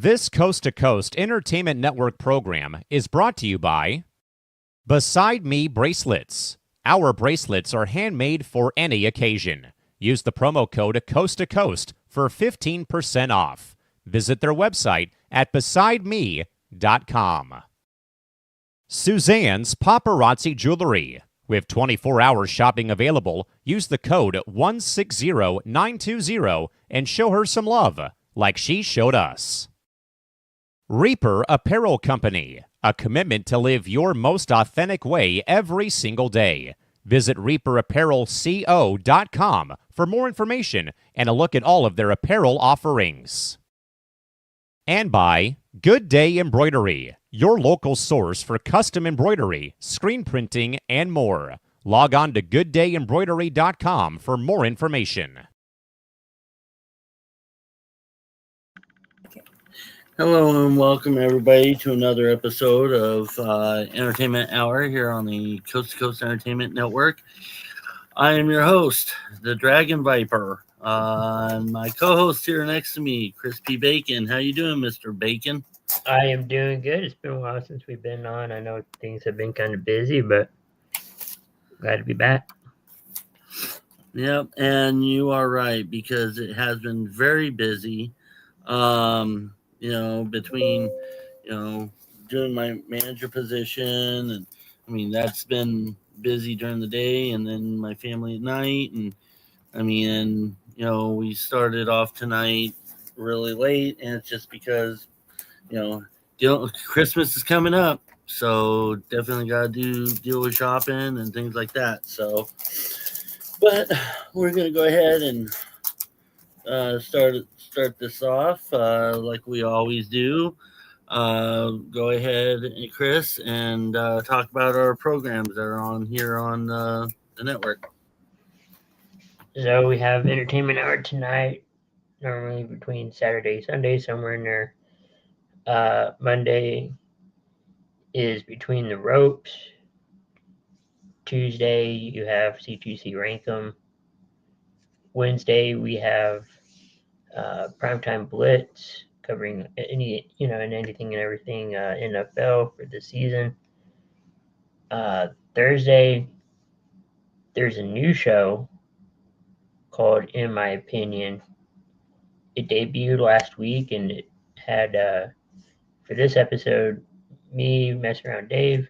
This Coast to Coast Entertainment Network program is brought to you by Beside Me Bracelets. Our bracelets are handmade for any occasion. Use the promo code Coast to Coast for 15% off. Visit their website at besideme.com. Suzanne's Paparazzi Jewelry. With 24-hour shopping available, use the code 160920 and show her some love, like she showed us. Reaper Apparel Company, a commitment to live your most authentic way every single day. Visit reaperapparelco.com for more information and a look at all of their apparel offerings. And by Good Day Embroidery, your local source for custom embroidery, screen printing, and more. Log on to gooddayembroidery.com for more information. Hello and welcome everybody to another episode of Entertainment Hour here on the Coast to Coast Entertainment Network. I am your host, the Dragon Viper. My co-host here next to me, Chris P. Bacon. How you doing, Mr. Bacon? I am doing good. It's been a while since we've been on. I know things have been kind of busy, but glad to be back. Yep, and you are right, because it has been very busy. Between, doing my manager position, and I mean, that's been busy during the day, and then my family at night. And I mean, we started off tonight really late, and it's just because, Christmas is coming up, so definitely got to deal with shopping and things like that. So, but we're going to go ahead and start this off like we always do. Go ahead, Chris, and talk about our programs that are on here on the network. So we have Entertainment Hour tonight, normally between Saturday, Sunday, somewhere in there. Monday is Between the Ropes. Tuesday, you have C2C Rankum. Wednesday, we have Primetime Blitz, covering anything and everything NFL for the season. Thursday, there's a new show called In My Opinion. It debuted last week, and it had, for this episode, me, Mess Around Dave,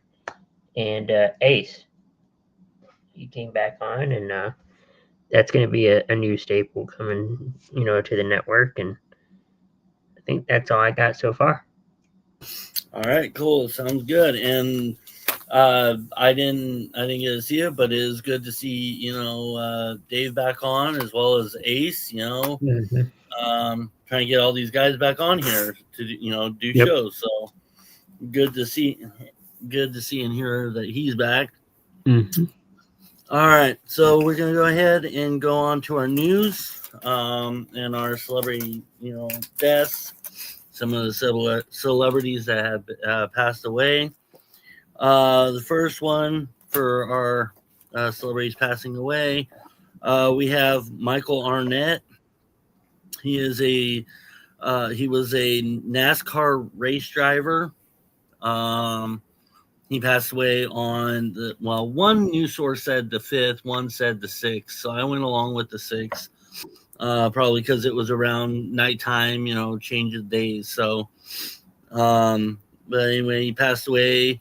and Ace. He came back on, and that's going to be a new staple coming, to the network, and I think that's all I got so far. All right, cool. Sounds good. And I didn't get to see it, but it is good to see Dave back on, as well as Ace. Mm-hmm. Trying to get all these guys back on here to do shows. So good to see and hear that he's back. Mm-hmm. All right, so we're gonna go ahead and go on to our news and our celebrity deaths. Some of the celebrities that have passed away. The first one for our celebrities passing away, we have Michael Arnett. He was a NASCAR race driver. He passed away on one news source said the 5th, one said the 6th. So I went along with the 6th, probably because it was around nighttime, change of days. So, but anyway, he passed away.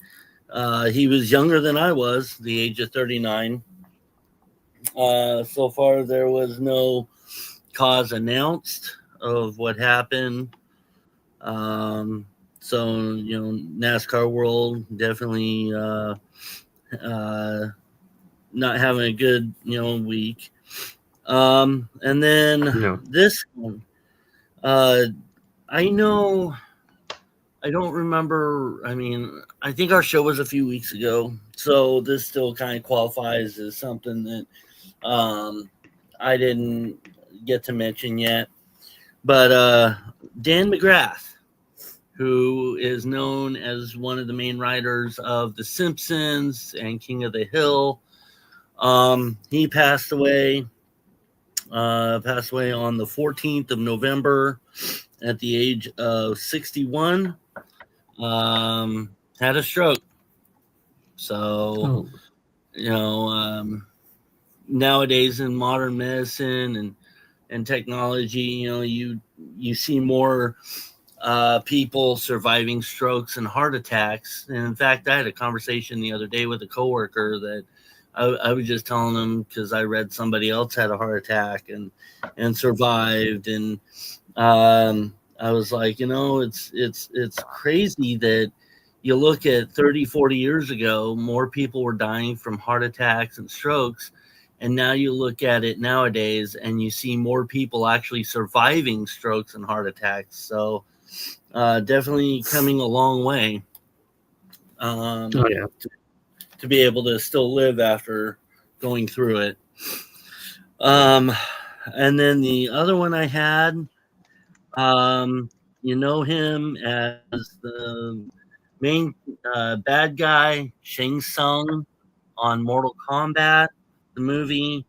He was younger than I was, the age of 39. So far, there was no cause announced of what happened. So, NASCAR world definitely not having a good, week. And then this one, I don't remember. I mean, I think our show was a few weeks ago, so this still kind of qualifies as something that I didn't get to mention yet. But Dan McGrath, who is known as one of the main writers of The Simpsons and King of the Hill, he passed away on the 14th of November at the age of 61, had a stroke. So, nowadays in modern medicine and technology, you see more people surviving strokes and heart attacks. And in fact, I had a conversation the other day with a coworker that I was just telling them, because I read somebody else had a heart attack and survived, and I was like, it's crazy that you look at 30, 40 years ago, more people were dying from heart attacks and strokes. And now you look at it nowadays and you see more people actually surviving strokes and heart attacks. So definitely coming a long way to be able to still live after going through it. And then the other one I had, you know him as the main bad guy, Shang Tsung, on Mortal Kombat, the movie.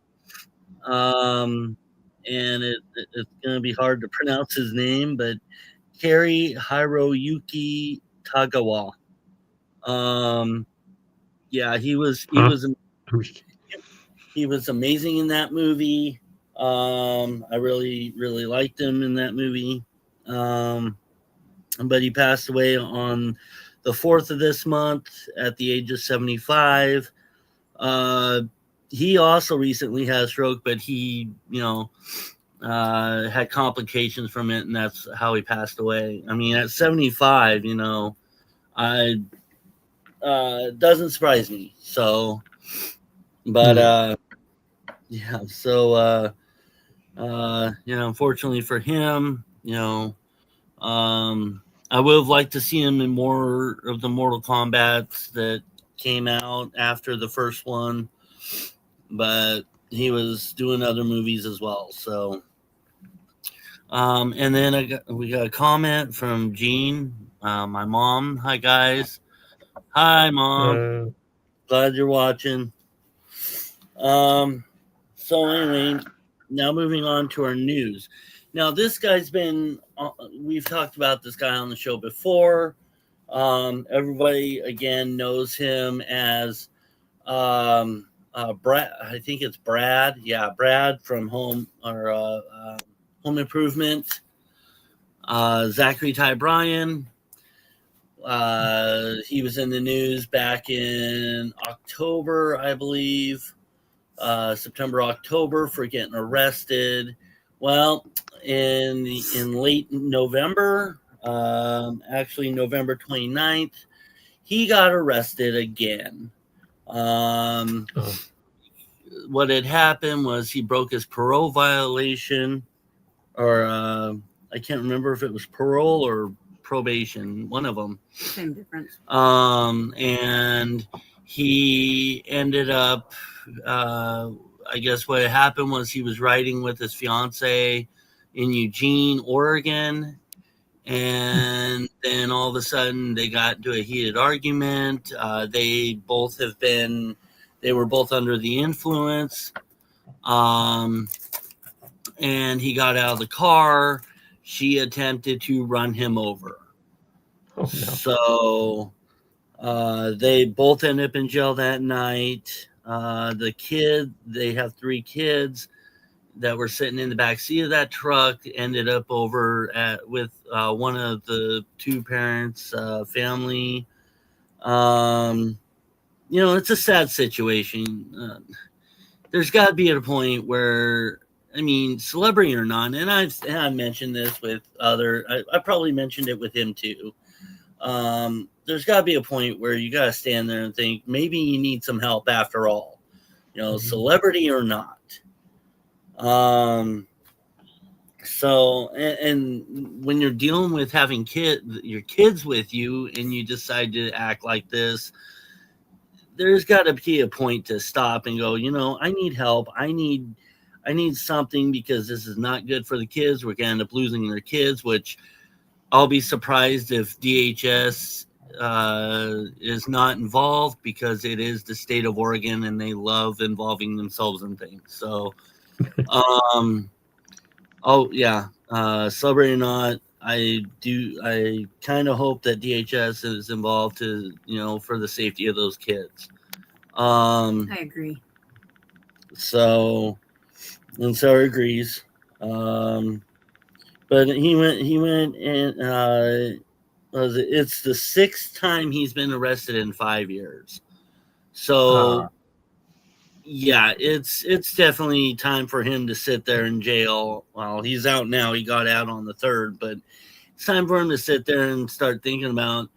And it's going to be hard to pronounce his name, but Kari Hiroyuki Tagawa. He was amazing in that movie. I really, really liked him in that movie. But he passed away on the 4th of this month at the age of 75. He also recently had a stroke, but he, had complications from it, and that's how he passed away. I mean, at 75, doesn't surprise me. So, but unfortunately for him, I would have liked to see him in more of the Mortal Kombats that came out after the first one, but he was doing other movies as well. So, and then we got a comment from Jean, my mom. Hi guys. Hi Mom. Glad you're watching. So anyway, now moving on to our news. Now this guy's we've talked about this guy on the show before. Everybody again knows him as Brad. I think it's Brad. Yeah, Brad from Home Improvement. Zachary Ty Bryan. He was in the news back in October, I believe, September, October, for getting arrested. Well, in late November, actually November 29th, he got arrested again. What had happened was he broke his parole violation, or I can't remember if it was parole or probation, one of them. Same difference. And he ended up, I guess what happened was he was riding with his fiance in Eugene, Oregon. And then all of a sudden they got into a heated argument. They were both under the influence. And he got out of the car. She attempted to run him over. Oh, no. So they both ended up in jail that night. They have 3 kids that were sitting in the back seat of that truck, ended up over with one of the 2 parents' family. It's a sad situation. There's got to be at a point where, I mean, celebrity or not, and I've mentioned this with I probably mentioned it with him too. There's got to be a point where you got to stand there and think, maybe you need some help after all, celebrity or not. So, and when you're dealing with having your kids with you and you decide to act like this, there's got to be a point to stop and go, I need help. I need something, because this is not good for the kids. We're going to end up losing their kids, which I'll be surprised if DHS is not involved, because it is the state of Oregon and they love involving themselves in things. So, celebrity or not, I kind of hope that DHS is involved to, for the safety of those kids. I agree. So, and Sarah agrees. But he went and it's the 6th time he's been arrested in 5 years. So yeah, it's definitely time for him to sit there in jail. Well, he's out now. He got out on the 3rd, but it's time for him to sit there and start thinking about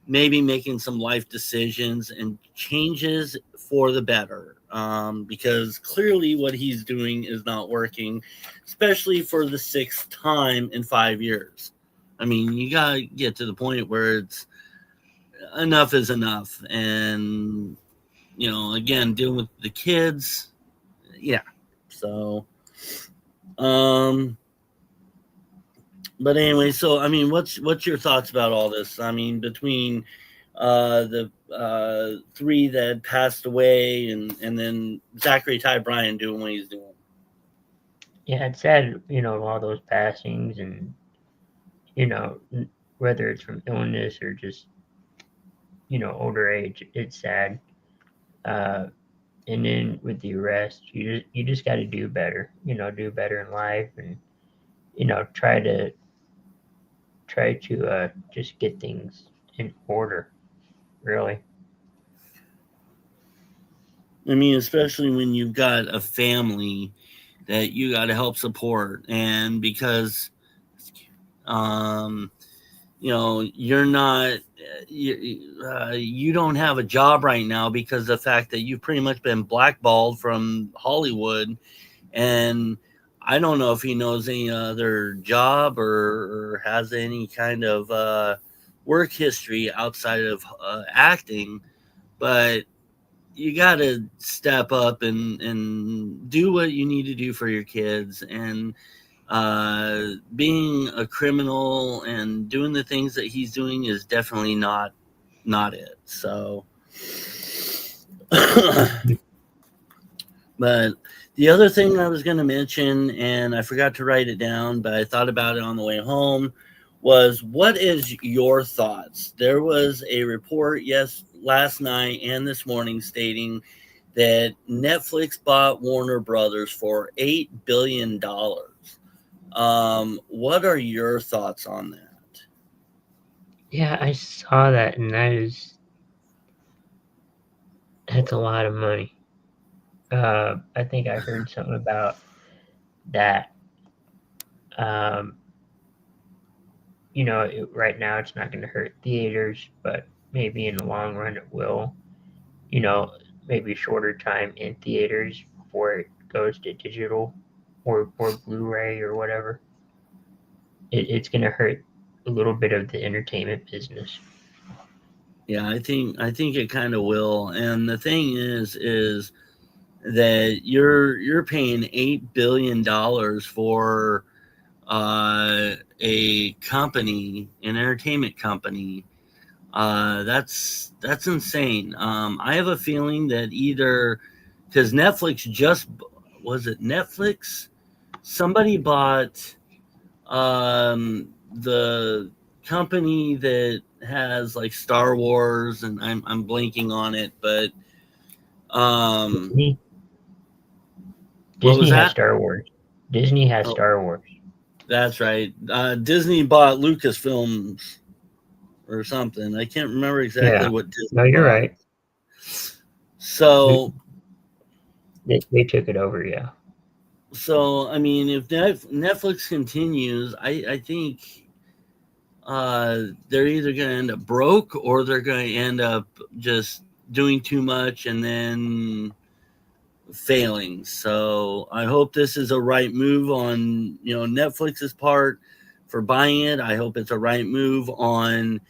maybe making some life decisions and changes for the better. Because clearly what he's doing is not working, especially for the 6th time in 5 years. I mean, you gotta get to the point where it's enough is enough. And, again, dealing with the kids. Yeah. So, but anyway, so I mean, what's your thoughts about all this? I mean, between the 3 that passed away and then Zachary Ty Bryan doing what he's doing. Yeah, it's sad, all those passings and, whether it's from illness or just, older age, it's sad. And then with the arrest, you just got to do better, do better in life and, try to just get things in order, really. I mean, especially when you've got a family that you got to help support, and because, you're not, you don't have a job right now because of the fact that you've pretty much been blackballed from Hollywood, and I don't know if he knows any other job or has any kind of work history outside of acting, but you got to step up and do what you need to do for your kids. And being a criminal and doing the things that he's doing is definitely not it. So, but the other thing I was going to mention, and I forgot to write it down, but I thought about it on the way home, was what is your thoughts? There was a report last night and this morning stating that Netflix bought Warner Brothers for $8 billion. What are your thoughts on that? Yeah, I saw that, and that's a lot of money. I think I heard something about that. Right now it's not going to hurt theaters, but maybe in the long run it will. Maybe shorter time in theaters before it goes to digital or Blu-ray or whatever. It's going to hurt a little bit of the entertainment business. Yeah, I think it kind of will. And the thing is that you're paying $8 billion for a company, an entertainment company. That's insane. I have a feeling that either because Netflix was it Netflix? Somebody bought the company that has like Star Wars, and I'm blanking on it, but Disney has Star Wars. Disney has Star Wars. That's right. Disney bought Lucasfilms or something. I can't remember exactly what Disney No, you're right. So they took it over, yeah. So, I mean, if Netflix continues, I think they're either going to end up broke or they're going to end up just doing too much and then failing. So I hope this is a right move on, Netflix's part for buying it. I hope it's a right move on,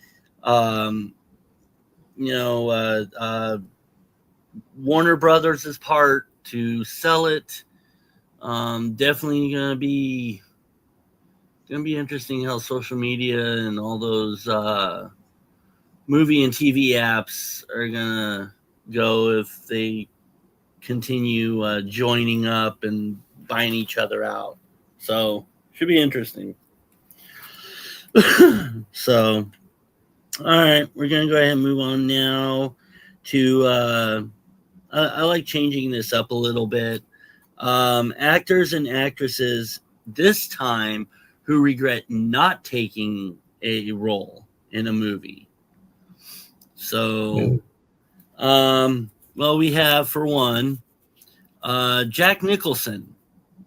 Warner Brothers' part to sell it. Definitely gonna be interesting how social media and all those movie and TV apps are gonna go if they continue joining up and buying each other out. So should be interesting. So, all right, we're gonna go ahead and move on now to. I like changing this up a little bit. Actors and actresses this time who regret not taking a role in a movie. So, well, we have for one, Jack Nicholson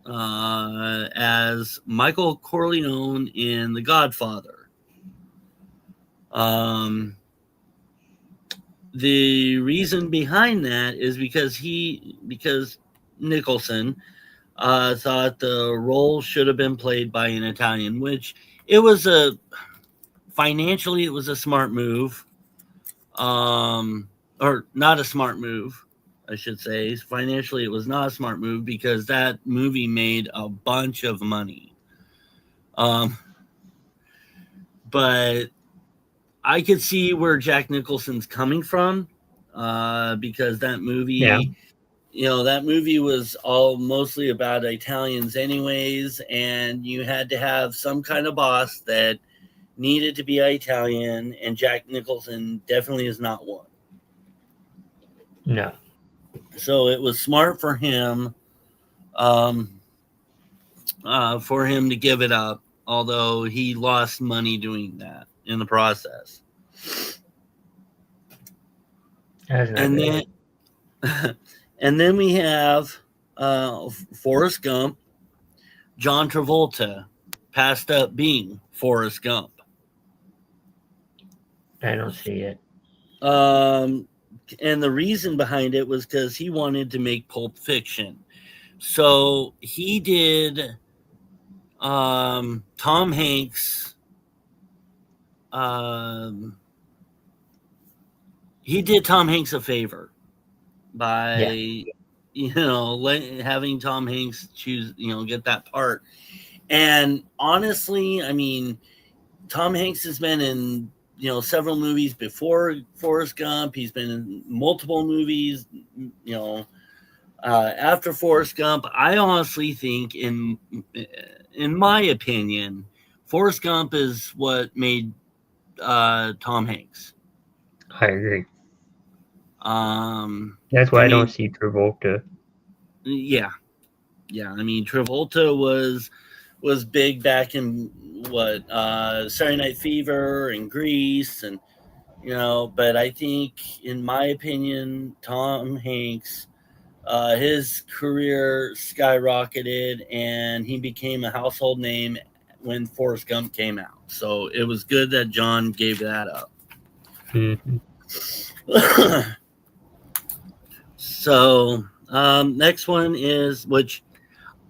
as Michael Corleone in The Godfather. The reason behind that is because Nicholson thought the role should have been played by an Italian, which financially it was a smart move, or not a smart move, I should say. Financially, it was not a smart move because that movie made a bunch of money. But I could see where Jack Nicholson's coming from, because that movie, that movie was all mostly about Italians anyways, and you had to have some kind of boss that needed to be Italian, and Jack Nicholson definitely is not one. No. So it was smart for him, to give it up, although he lost money doing that in the process. And then we have Forrest Gump. John Travolta passed up being Forrest Gump. I don't see it. And the reason behind it was because he wanted to make Pulp Fiction. So he did Tom Hanks. He did Tom Hanks a favor by, having Tom Hanks choose, get that part. And honestly, I mean, Tom Hanks has been in, several movies before Forrest Gump. He's been in multiple movies, after Forrest Gump. I honestly think, in my opinion, Forrest Gump is what made Tom Hanks. I agree. That's why I don't see Travolta. Yeah. I mean, Travolta was big back in Saturday Night Fever and Grease, and but I think, in my opinion, Tom Hanks, his career skyrocketed and he became a household name when Forrest Gump came out. So it was good that John gave that up. Mm-hmm. So next one is, which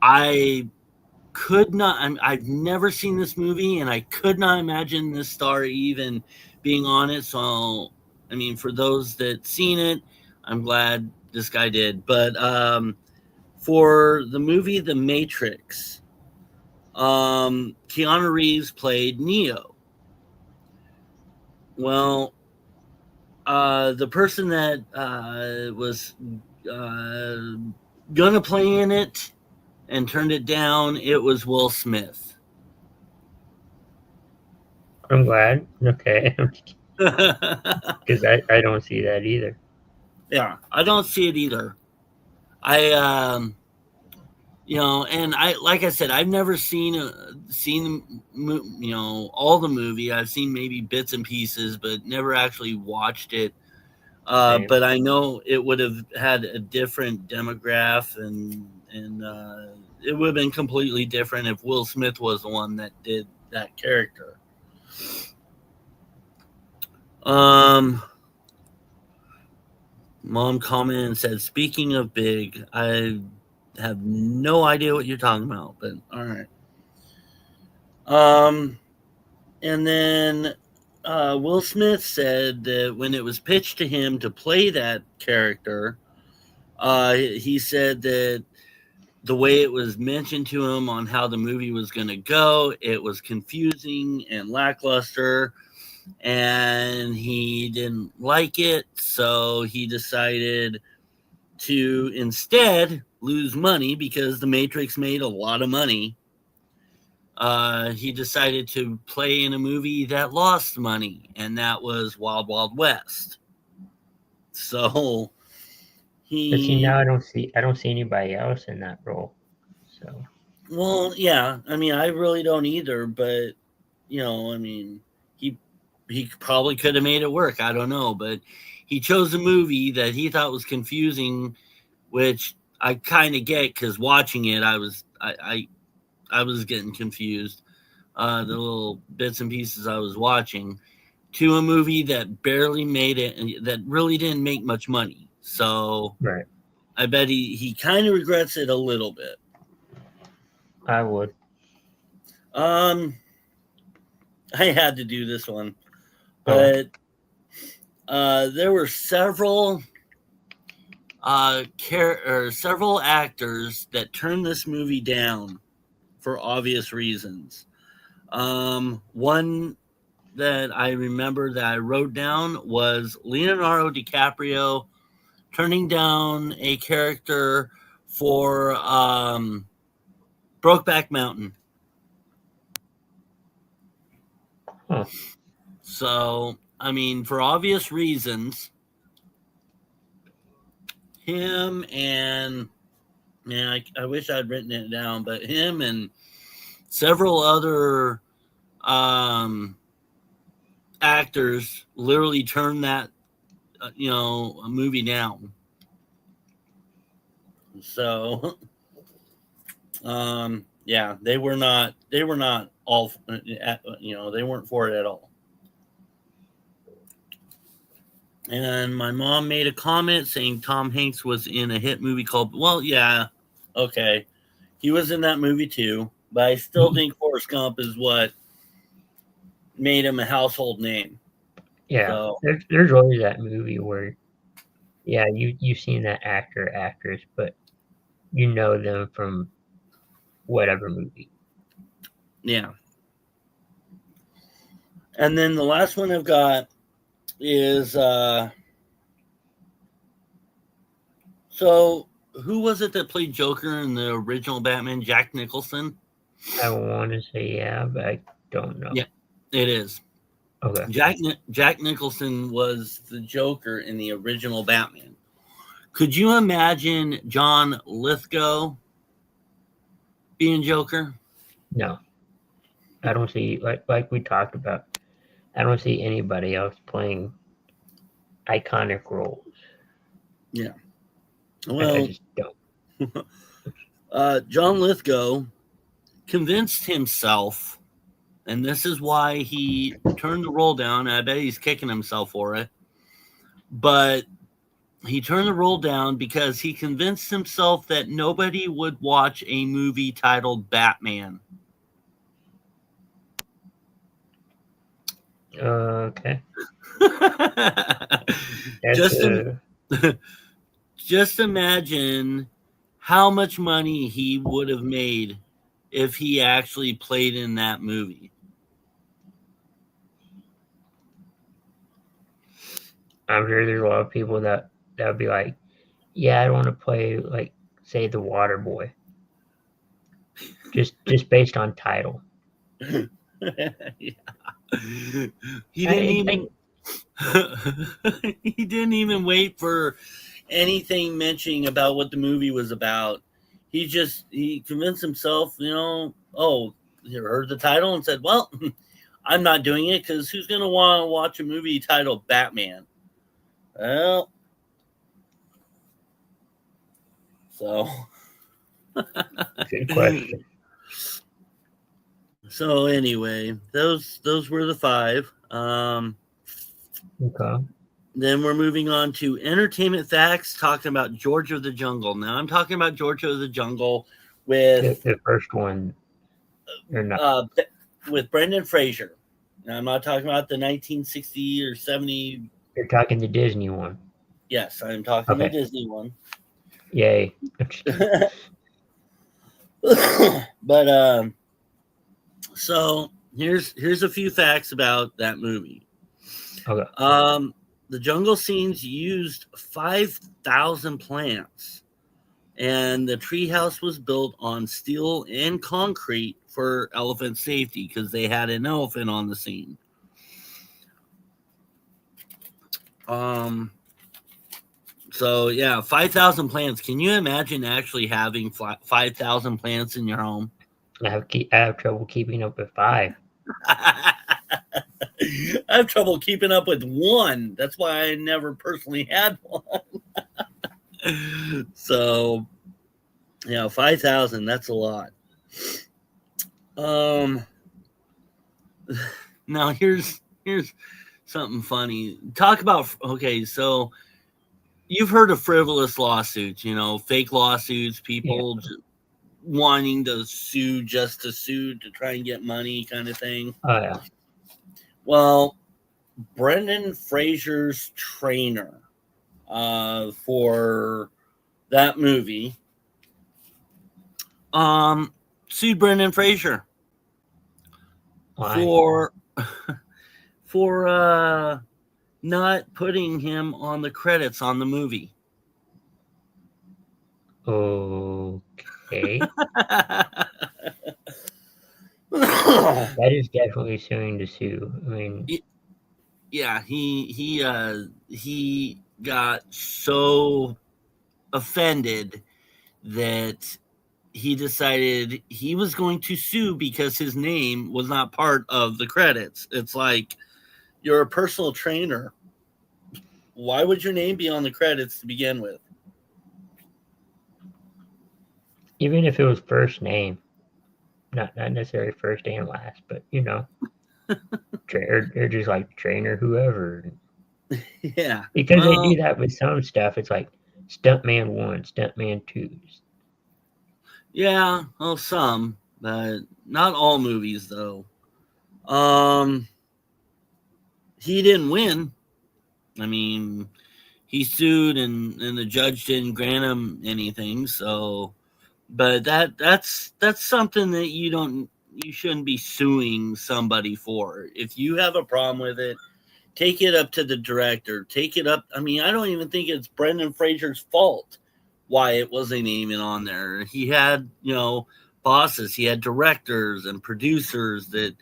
I've never seen this movie, and I could not imagine this star even being on it. So, I mean, for those that seen it, I'm glad this guy did. But for the movie The Matrix, Keanu Reeves played Neo. Well, the person that was gonna play in it and turned it down, it was Will Smith. I'm glad. Okay. Because I don't see that either. Yeah, I don't see it either. And like I said, I've never seen all the movie. I've seen maybe bits and pieces, but never actually watched it. But I know it would have had a different demographic, and it would have been completely different if Will Smith was the one that did that character. Mom commented and said, "Speaking of big, I have no idea what you're talking about, but all right." And then Will Smith said that when it was pitched to him to play that character, he said that the way it was mentioned to him on how the movie was going to go, it was confusing and lackluster, and he didn't like it, so he decided to instead lose money, because The Matrix made a lot of money. he decided to play in a movie that lost money, and that was Wild Wild West. So But see, now I don't see anybody else in that role. So. Well, yeah. I mean, I really don't either, but I mean, he probably could have made it work. I don't know, but he chose a movie that he thought was confusing, which I kind of get because watching it, I was getting confused. The little bits and pieces I was watching to a movie that barely made it and that really didn't make much money. So right. I bet he kind of regrets it a little bit. I would. I had to do this one, but there were several several actors that turned this movie down for obvious reasons. One that I remember that I wrote down was Leonardo DiCaprio turning down a character for Brokeback Mountain. Huh. So, I mean, for obvious reasons, him and, man, I wish I'd written it down, but him and several other actors literally turned that, a movie down. So, yeah, they were not all, they weren't for it at all. And my mom made a comment saying Tom Hanks was in a hit movie called, well, yeah, okay. He was in that movie too, but I still think Forrest Gump is what made him a household name. Yeah, so, there's always that movie where, yeah, you've seen that actor, actress, but you know them from whatever movie. Yeah. And then the last one I've got is so who was it that played Joker in the original Batman? Jack Nicholson? I want to say yeah, but I don't know. Yeah, it is. Okay. Jack Nicholson was the Joker in the original Batman. Could you imagine John Lithgow being Joker? No. I don't see, like we talked about, I don't see anybody else playing iconic roles. Yeah. Well, I just don't. John Lithgow convinced himself, and this is why he turned the role down. And I bet he's kicking himself for it. But he turned the role down because he convinced himself that nobody would watch a movie titled Batman. Okay. Just imagine how much money he would have made if he actually played in that movie. I'm sure there's a lot of people that would be like, yeah, I want to play, like, say, the Water Boy. Just based on title. Yeah. He didn't even wait for anything mentioning about what the movie was about. He convinced himself, he heard the title and said, well, I'm not doing it because who's going to want to watch a movie titled Batman? Well, so. Good question. So anyway, those were the 5. Okay. Then we're moving on to entertainment facts, talking about George of the Jungle. Now I'm talking about George of the Jungle with the first one, or not? With Brendan Fraser. Now I'm not talking about the 1960 or 70. You're talking the Disney one. Yes, I'm talking the Disney one. Yay! But so here's a few facts about that movie. Okay. The jungle scenes used 5,000 plants, and the treehouse was built on steel and concrete for elephant safety because they had an elephant on the scene. So yeah, 5,000 plants. Can you imagine actually having 5,000 plants in your home? I have trouble keeping up with 5. I have trouble keeping up with 1. That's why I never personally had one. So, 5,000. That's a lot. Now here's something funny. Talk about so you've heard of frivolous lawsuits, fake lawsuits, people wanting to sue just to sue to try and get money kind of thing. Oh, yeah. Well, Brendan Fraser's trainer for that movie sued Brendan Fraser. Why? For not putting him on the credits on the movie. Okay. That is definitely suing to sue. I mean, yeah, he got so offended that he decided he was going to sue because his name was not part of the credits. It's like, you're a personal trainer. Why would your name be on the credits to begin with? even if it was first name, not necessarily first and last, but or just like trainer whoever. Yeah, Because they do that with some stuff. It's like Stuntman 1, Stuntman 2. yeah, well, some, but not all movies though. He didn't win. I mean, he sued and the judge didn't grant him anything. So, but that's something that you shouldn't be suing somebody for. If you have a problem with it, take it up to the director. Take it up. I mean, I don't even think it's Brendan Fraser's fault why it wasn't even on there. He had, bosses. He had directors and producers that,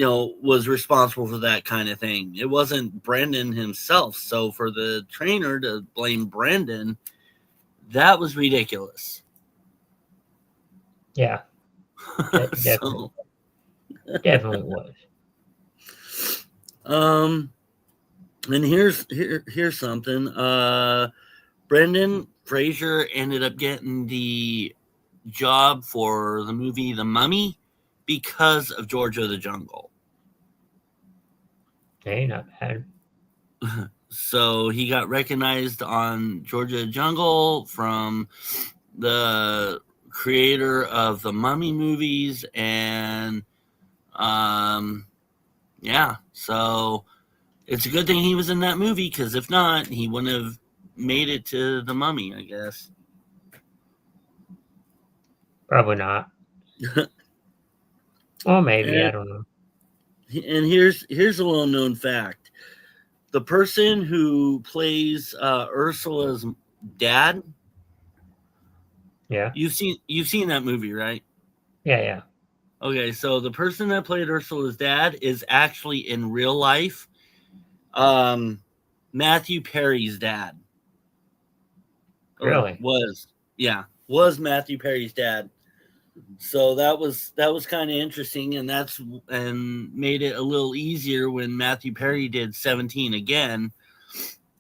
was responsible for that kind of thing. It wasn't Brendan himself. So for the trainer to blame Brendan, that was ridiculous. Yeah. Definitely. Definitely was. And here's something. Brendan Fraser ended up getting the job for the movie The Mummy because of George of the Jungle. Hey, not bad. So he got recognized on George of the Jungle from the creator of the Mummy movies, and so it's a good thing he was in that movie, because if not, he wouldn't have made it to the Mummy, I guess. Probably not. Well, maybe, I don't know. And here's a little known fact: the person who plays Ursula's dad. Yeah. You've seen that movie, right? Yeah. Okay, so the person that played Ursula's dad is actually in real life Matthew Perry's dad. Really? Was Matthew Perry's dad. So that was kind of interesting, and made it a little easier when Matthew Perry did 17 again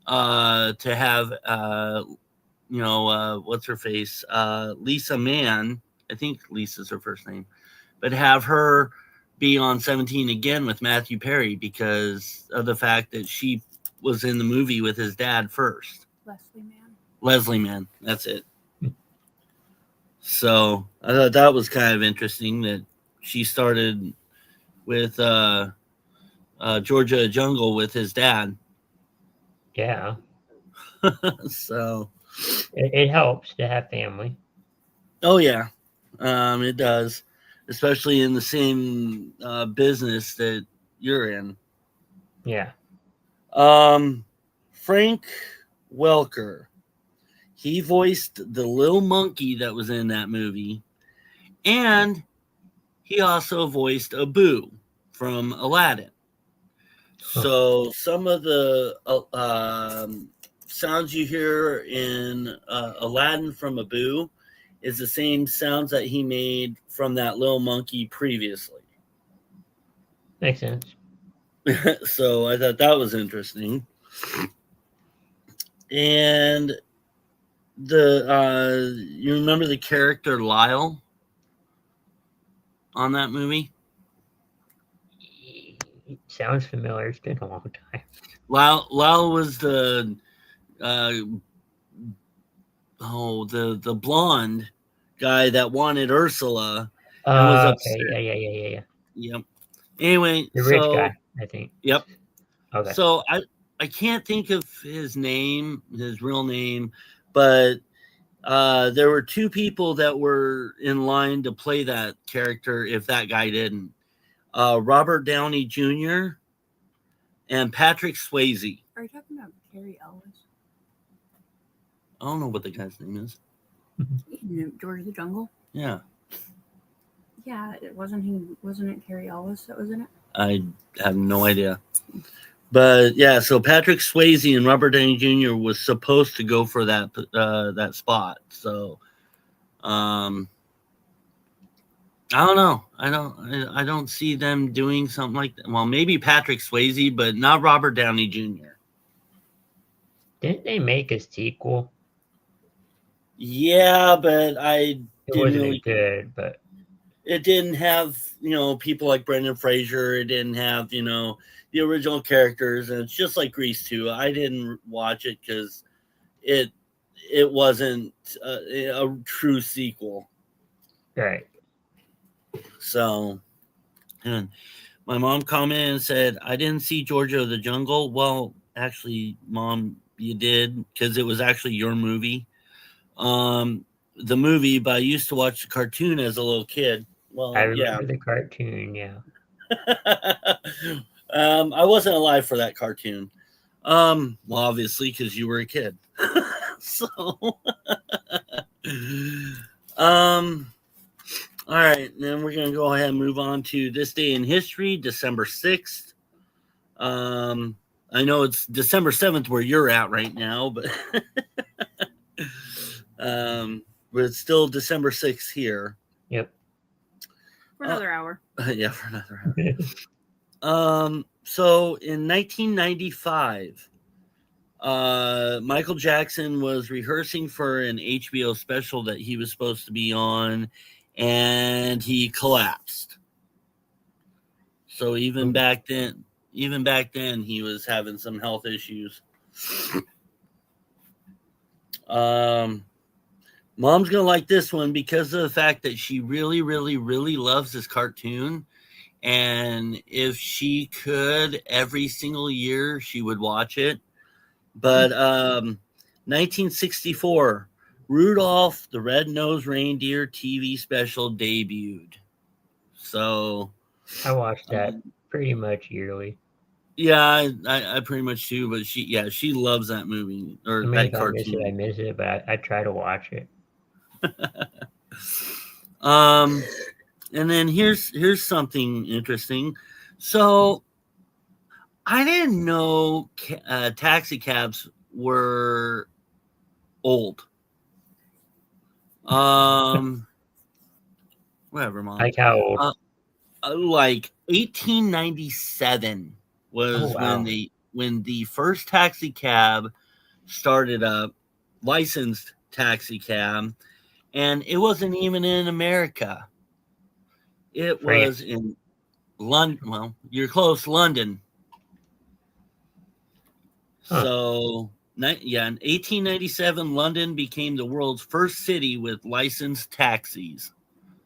to have what's her face, Lisa Mann, I think Lisa's her first name, but have her be on 17 again with Matthew Perry because of the fact that she was in the movie with his dad first. Leslie Mann, that's it. So I thought that was kind of interesting that she started with Georgia Jungle with his dad. Yeah. So it helps to have family. Oh yeah, it does, especially in the same business that you're in. Yeah. Frank Welker, he voiced the little monkey that was in that movie, and he also voiced Abu from Aladdin. So some of the sounds you hear in Aladdin from Abu is the same sounds that he made from that little monkey previously. Makes sense. So I thought that was interesting. And you remember the character Lyle on that movie? It sounds familiar. It's been a long time. Lyle was the blonde guy that wanted Ursula and was upset. Okay. Yeah. Yep. Anyway, The rich guy, I think. Yep. Okay. So I can't think of his real name, but there were two people that were in line to play that character if that guy didn't. Robert Downey Jr. and Patrick Swayze. Are you talking about Cary Elwes? I don't know what the guy's name is. George of the Jungle? Yeah. Yeah, wasn't it Cary Elwes that was in it? I have no idea. But yeah, so Patrick Swayze and Robert Downey Jr. was supposed to go for that spot. So I don't know. I don't see them doing something like that. Well, maybe Patrick Swayze, but not Robert Downey Jr. Didn't they make a sequel? Yeah, but It wasn't good, but it didn't have, people like Brendan Fraser. It didn't have, the original characters, and it's just like Grease 2. I didn't watch it because it wasn't a true sequel. right. So, and my mom commented and said, I didn't see Georgia of the Jungle. Well, actually, Mom, you did, because it was actually your movie. The movie, but I used to watch the cartoon as a little kid. Well, I remember the cartoon, yeah. I wasn't alive for that cartoon. Well, obviously, because you were a kid. So, all right, then we're going to go ahead and move on to this day in history, December 6th. I know it's December 7th where you're at right now, but but it's still December 6th here. Yep. For another hour. Yeah, for another hour. So in 1995, Michael Jackson was rehearsing for an HBO special that he was supposed to be on, and he collapsed. So even back then, he was having some health issues. Mom's gonna like this one because of the fact that she really, really, really loves this cartoon. And if she could, every single year she would watch it. But 1964, Rudolph the Red-Nosed Reindeer TV special debuted. So I watched that pretty much yearly. Yeah, I pretty much do. But she loves that movie or that cartoon. I miss it, but I try to watch it. And then here's something interesting. So I didn't know taxi cabs were old. Whatever, Mom. Like how old? Like 1897 was when the first taxi cab started up, licensed taxi cab, and it wasn't even in America. It was in London. Well, you're close, London. Huh. So, in 1897, London became the world's first city with licensed taxis.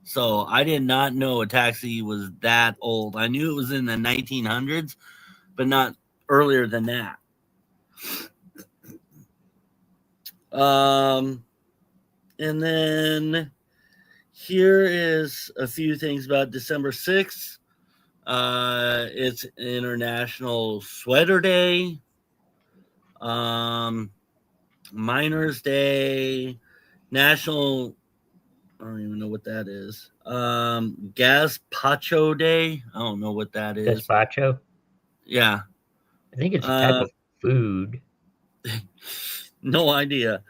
So, I did not know a taxi was that old. I knew it was in the 1900s, but not earlier than that. And then here is a few things about December 6th. It's International Sweater Day, Miners Day, National I don't even know what that is. Gazpacho Day. I don't know what that is. Gazpacho. Yeah, I think it's a type of food. no idea.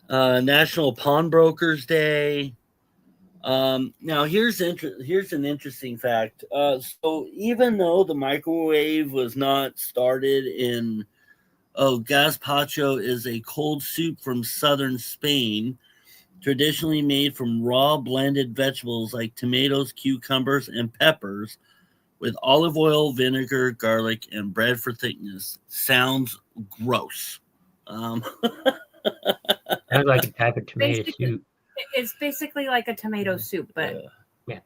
National Pawnbrokers Day. Now here's an interesting fact. So even though the microwave was not started in, gazpacho is a cold soup from southern Spain, traditionally made from raw blended vegetables like tomatoes, cucumbers, and peppers, with olive oil, vinegar, garlic, and bread for thickness. Sounds gross. Sounds like a type of tomato Basically- soup. It's basically like a tomato soup, but Yeah.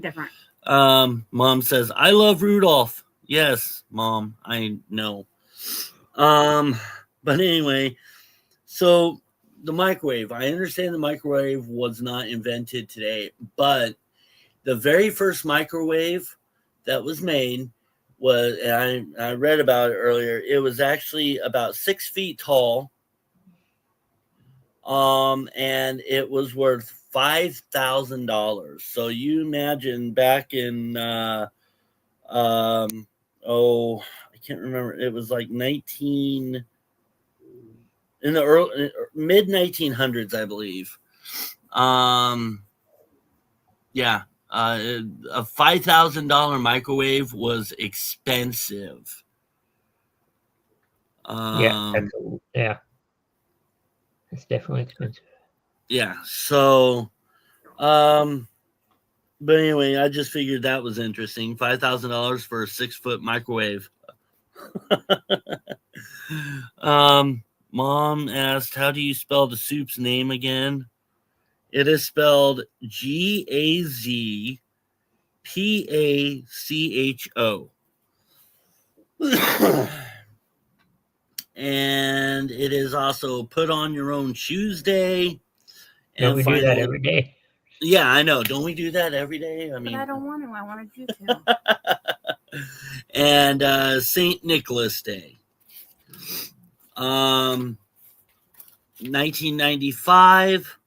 different. Mom says, I love Rudolph. Yes, Mom, I know. But anyway, so the microwave. I understand the microwave was not invented today, but the very first microwave that was made was, and I read about it earlier, it was actually about 6 feet tall. And it was worth $5,000. So you imagine back in I can't remember. It was like in the early mid 1900s, I believe. Yeah, a $5,000 microwave was expensive. Yeah, it's definitely expensive. Yeah. So, but anyway, I just figured that was interesting. $5,000 for a 6-foot microwave. Mom asked, how do you spell the soup's name again? It is spelled Gazpacho. And it is also put on your own shoes day. Don't we do that every day? Yeah, I know. Don't we do that every day? I mean, But I don't want to. I wanted you to. And St. Nicholas Day. 1995.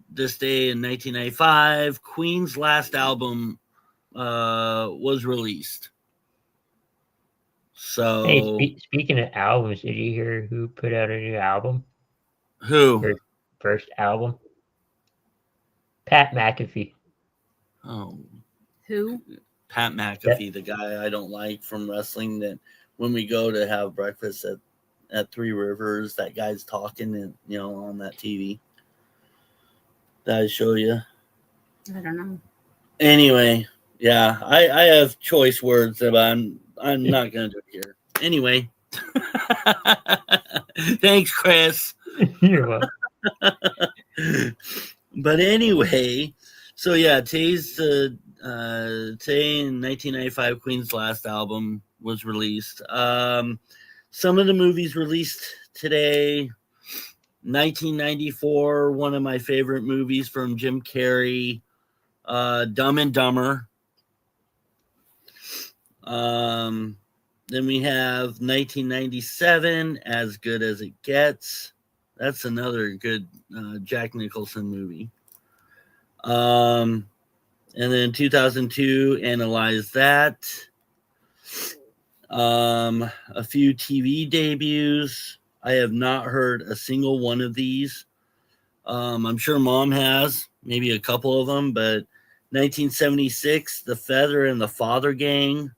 This day in 1995, Queen's last album was released. So, Hey, speaking of albums, did you hear who put out a new album? who? First album? Pat McAfee. Oh, Who? Pat McAfee, the guy I don't like from wrestling. That when we go to have breakfast at Three Rivers, that guy's talking and on that TV. Did I show you? I don't know. Anyway, yeah, I have choice words, but I'm not gonna do it here. Anyway, thanks, Chris. You're welcome. But anyway, so yeah, today in 1995, Queen's last album was released. Some of the movies released today. 1994, one of my favorite movies from Jim Carrey, Dumb and Dumber. Then we have 1997, As Good as It Gets. That's another good Jack Nicholson movie. And then 2002, Analyze That. A few TV debuts. I have not heard a single one of these. I'm sure Mom has, maybe a couple of them, but 1976, The Feather and the Father Gang.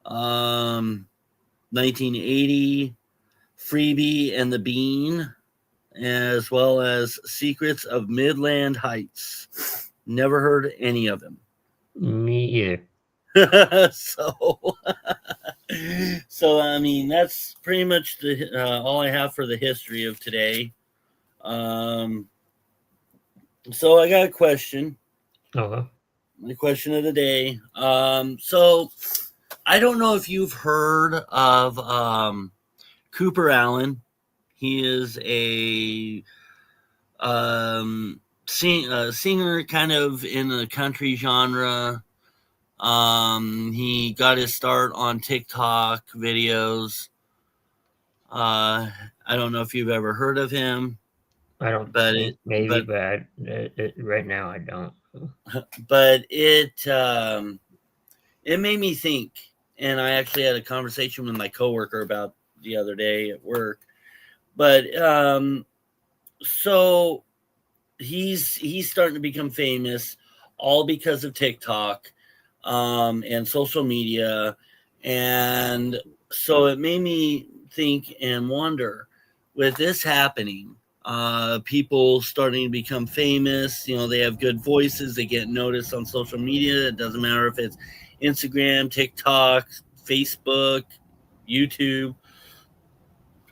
1980, Freebie and the Bean, as well as Secrets of Midland Heights. Never heard any of them. Me either. So I mean, that's pretty much all I have for the history of today. So I got a question. Uh-huh. My question of the day. So I don't know if you've heard of Cooper Allen. He is a singer, kind of in the country genre. He got his start on TikTok videos. I don't know if you've ever heard of him. I don't but think it maybe, but but right now I don't. but it made me think, and I actually had a conversation with my coworker about the other day at work. But so he's starting to become famous, all because of TikTok, and social media, and so it made me think and wonder, with this happening, people starting to become famous. They have good voices. They get noticed on social media. It doesn't matter if it's Instagram, TikTok, Facebook, YouTube,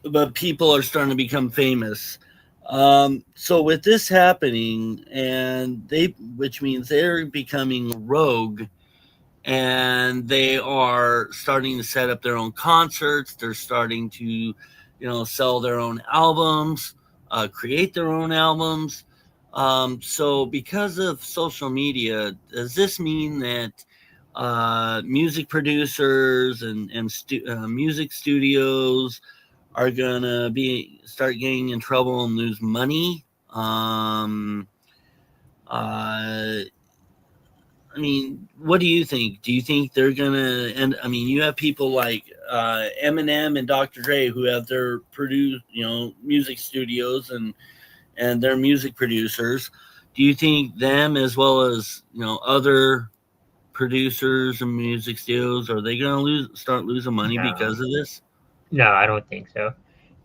but people are starting to become famous. So with this happening, which means they're becoming rogue, and they are starting to set up their own concerts. They're starting to, sell their own albums, create their own albums. So because of social media, does this mean that music producers and music studios are gonna start getting in trouble and lose money? Uh, I mean, what do you think? Do you think they're gonna? And I mean, you have people like Eminem and Dr. Dre who have their music studios and their music producers. Do you think them, as well as other producers and music studios, are they gonna start losing money No, because of this? no, I don't think so.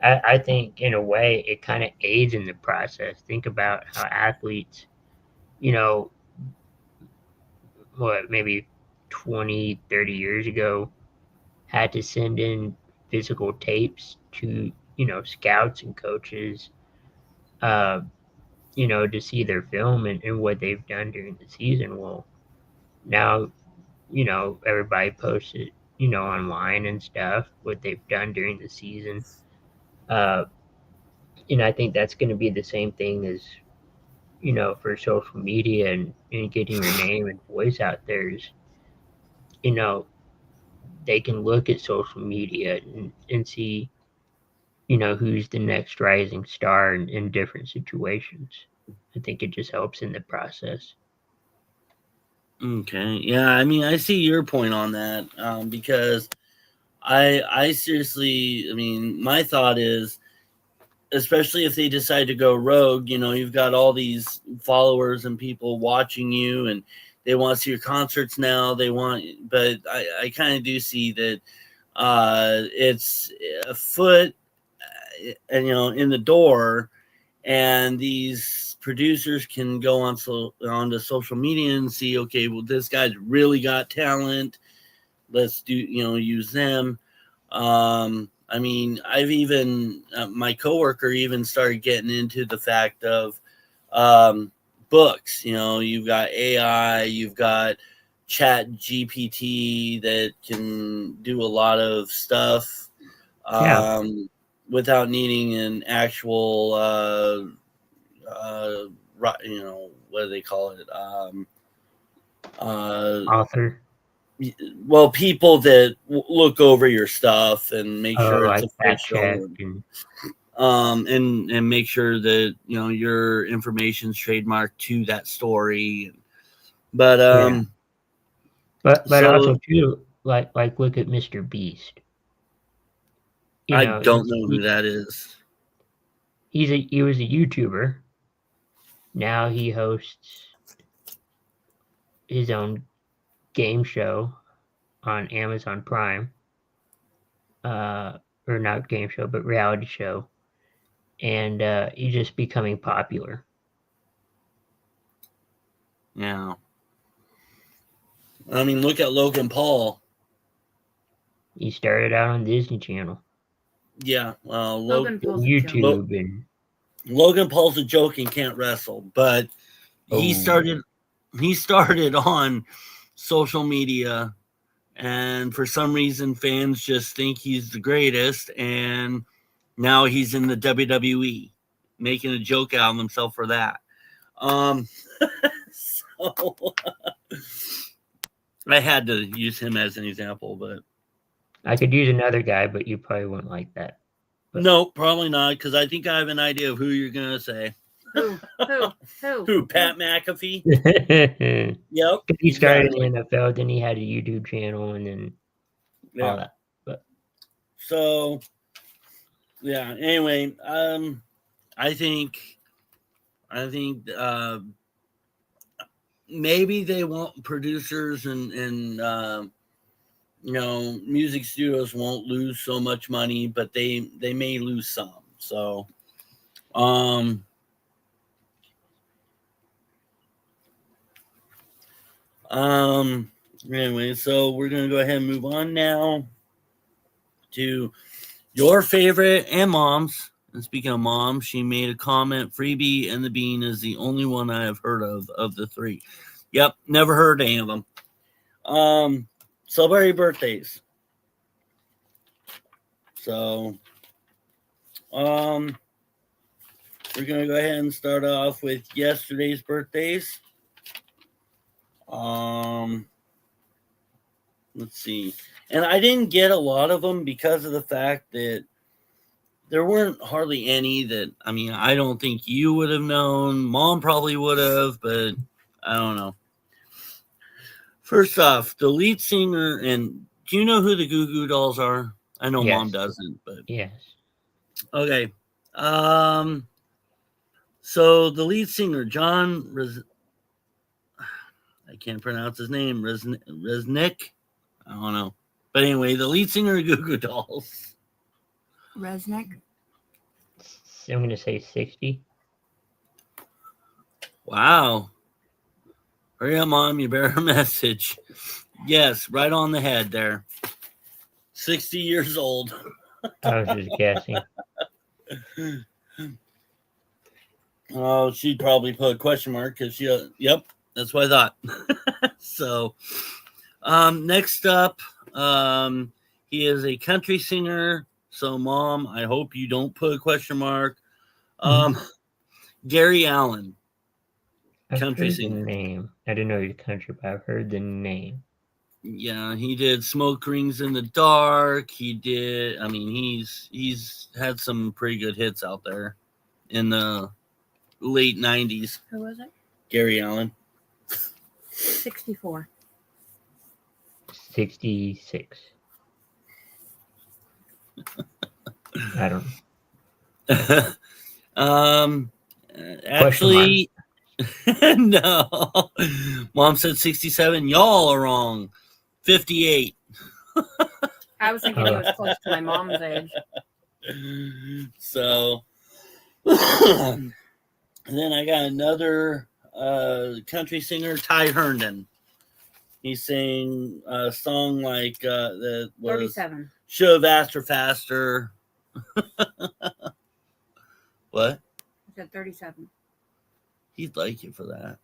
I think in a way it kind of aids in the process. Think about how athletes, you know, what, maybe 20, 30 years ago had to send in physical tapes to, scouts and coaches, uh, to see their film and what they've done during the season. Well, now, everybody posts it, online and stuff, what they've done during the season. Uh, and I think that's going to be the same thing as, for social media and getting your name and voice out there is, you know, they can look at social media and see, who's the next rising star in different situations. I think it just helps in the process. Okay, yeah. I mean, I see your point on that, because I seriously, I mean, my thought is, especially if they decide to go rogue, you've got all these followers and people watching you, and they want to see your concerts now. But I kind of do see that it's a foot, and in the door, and these producers can go onto social media and see, okay, well, this guy's really got talent. Let's use them. I mean, I've even my coworker even started getting into the fact of books. You've got AI, you've got Chat GPT that can do a lot of stuff, Yeah, without needing an actual what do they call it? Uh, author. well, people that look over your stuff and make Oh, sure it's like fact check official, and and make sure that your information's trademarked to that story. But yeah, but so also too, like look at Mr. Beast. I don't He's know who that is. he was a YouTuber. Now he hosts his own game show on Amazon Prime. Or not game show, but reality show, and he's just becoming popular. Yeah, I mean, look at Logan Paul. He started out on Disney Channel, Yeah, well, Logan Paul's a joke. YouTube, and Logan Paul's a joke and can't wrestle, but he oh, started he started on social media, and for some reason fans just think he's the greatest, and now he's in the WWE, making a joke out of himself for that. um so I had to use him as an example, but I could use another guy, but you probably wouldn't like that. No, probably not, because I think I have an idea of who you're gonna say. Who? Who? Pat McAfee? He Yep. started exactly. in the NFL, then he had a YouTube channel, and then all Yeah. that. So, yeah. Anyway, I think maybe they want producers and music studios won't lose so much money, but they may lose some. So, anyway, so we're gonna go ahead and move on now to your favorite and mom's. And speaking of mom, she made a comment. Freebie and the Bean is the only one I have heard of the three. Yep, never heard any of them. Celebrity birthdays. So, we're gonna go ahead and start off with yesterday's birthdays. Let's see. And I didn't get a lot of them because of the fact that there weren't hardly any that, I mean, I don't think you would have known. Mom probably would have, but I don't know. First off, the lead singer, and do you know who the Goo Goo Dolls are? I know Yes. Mom doesn't, but Yes. okay. So the lead singer, I can't pronounce his name, Resnick. I don't know. But anyway, the lead singer of Goo Goo Dolls. Resnick. I'm going to say 60. Wow. Hurry up, Mom. You better message. Yes, right on the head there. 60 years old. I was just guessing. Oh, she'd probably put a question mark because yep, that's what I thought. So, next up, he is a country singer. So, Mom, I hope you don't put a question mark. Gary Allen. Country I've heard singer. the name. I didn't know he was country, but I've heard the name. Yeah, he did Smoke Rings in the Dark. He did. I mean, he's had some pretty good hits out there in the late 90s. Who was it? Gary Allen. 64. 66. I don't know. Actually, no. Mom said 67. Y'all are wrong. 58. I was thinking he was close to my mom's age. So, and then I got another country singer, Ty Herndon. He sang a song like that was 37. Should Have Asked Her Faster. What? I said 37. He'd like you for that.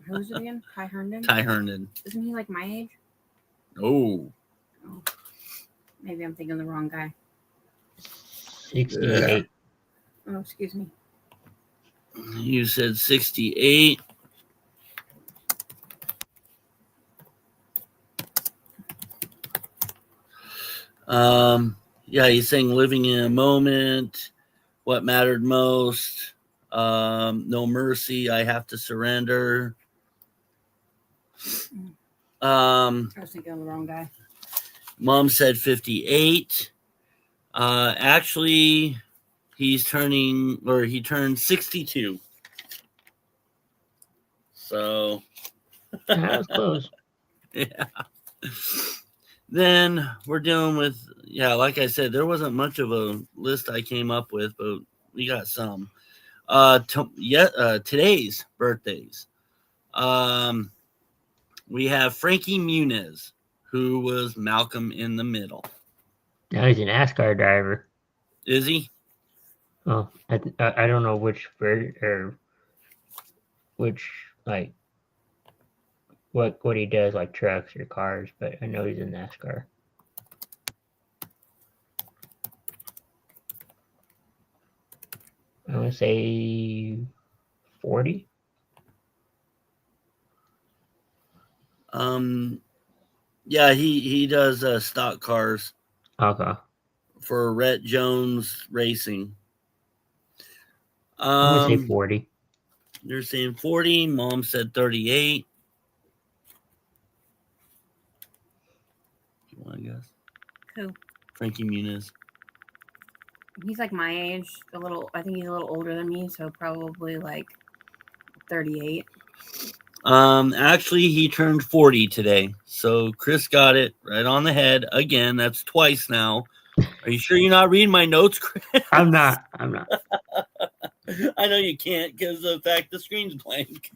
Who's it again? Ty Herndon? Ty Herndon. Isn't he like my age? Oh. Oh. Maybe I'm thinking the wrong guy. 68. Oh, excuse me. You said 68. Yeah, he sang Living in a Moment, What Mattered Most, No Mercy, I Have to Surrender. I was thinking of the wrong guy. Mom said 58. Actually, he turned 62. So, That was close. yeah. Then we're dealing with, like I said, there wasn't much of a list I came up with, but we got some. Today's birthdays. We have Frankie Muniz, who was Malcolm in the Middle. Now he's an NASCAR driver. Is he? Oh, I don't know which bird or which like what he does, like trucks or cars, but I know he's in NASCAR. I want to say 40. Yeah, he does stock cars. Okay. for Rhett Jones Racing. I'm gonna say 40. You're saying 40. Mom said 38. You want to guess? Who? Frankie Muniz. He's like my age, I think he's a little older than me, so probably like 38. Actually, he turned 40 today. So Chris got it right on the head. Again, that's twice now. Are you sure you're not reading my notes, Chris? I'm not. I know you can't because of the fact the screen's blank.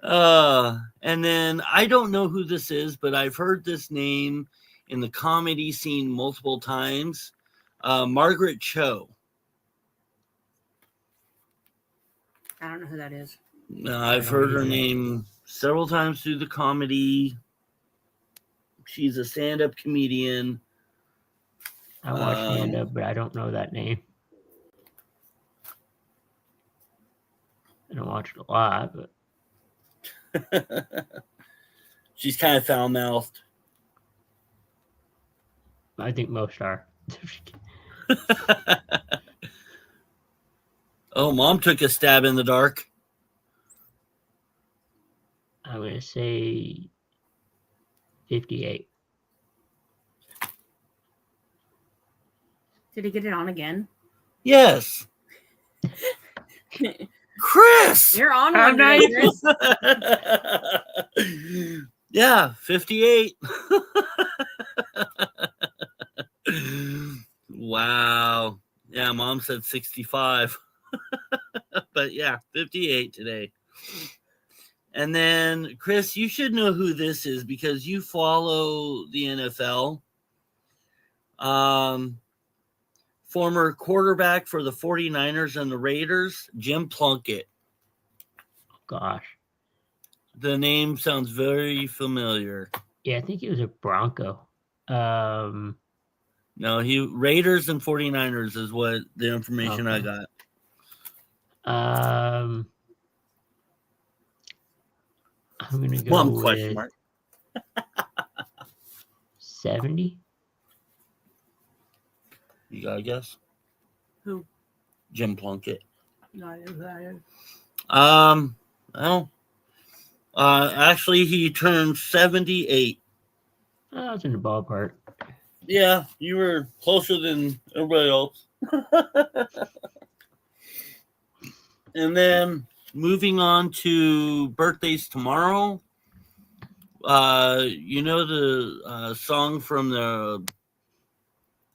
And then I don't know who this is, but I've heard this name in the comedy scene multiple times. Margaret Cho. I don't know who that is. I've heard her name several times through the comedy. She's a stand-up comedian. I watch stand-up, but I don't know that name. I don't watch it a lot, but She's kind of foul-mouthed. I think most are. Oh, Mom took a stab in the dark. I'm going to say 58. Did he get it on again? Yes. Chris! You're on I'm one today, nice. Chris. Yeah, 58. Wow. Yeah, Mom said 65. But yeah, 58 today. And then, Chris, you should know who this is because you follow the NFL. Former quarterback for the 49ers and the Raiders, Jim Plunkett. Gosh. The name sounds very familiar. Yeah, I think he was a Bronco. No, Raiders and 49ers is what the information I got. I'm going to go Mom, with question mark. 70. You got a guess? Who? Jim Plunkett. No idea who that is. Well, actually, he turned 78. I was in the ballpark. Yeah, you were closer than everybody else. And then moving on to birthdays tomorrow. You know the song from the,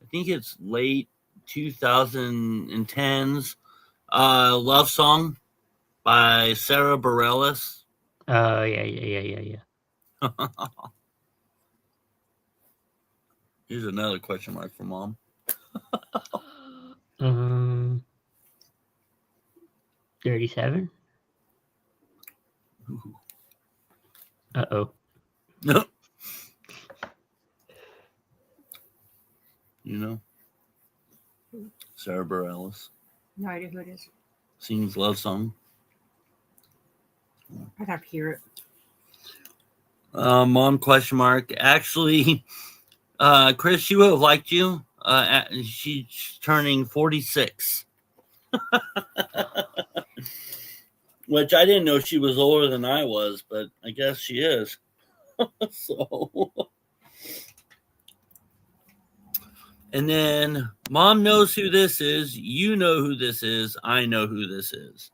I think it's late 2010s, Love Song by Sarah Bareilles. Yeah. Here's another question mark for Mom. 37. Uh-oh. No. You know? Sarah Bareilles No idea who it is. sings Love Song. I gotta hear it. Mom question mark. Actually, Chris, she would have liked you. She's turning 46. Which I didn't know she was older than I was, but I guess she is. So, and then Mom knows who this is. You know who this is. I know who this is.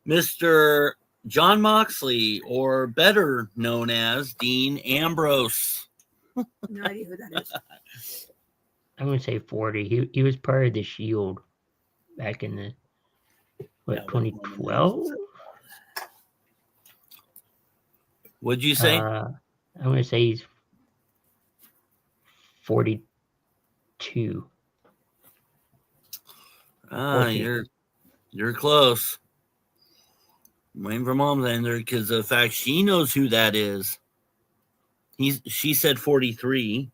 Mr. John Moxley, or better known as Dean Ambrose. No idea who that is. I'm going to say 40. He was part of the Shield back in the, 2012? What'd you say? I'm going to say he's 42. You're close. I'm waiting for Mom's answer because the fact she knows who that is. She said 43.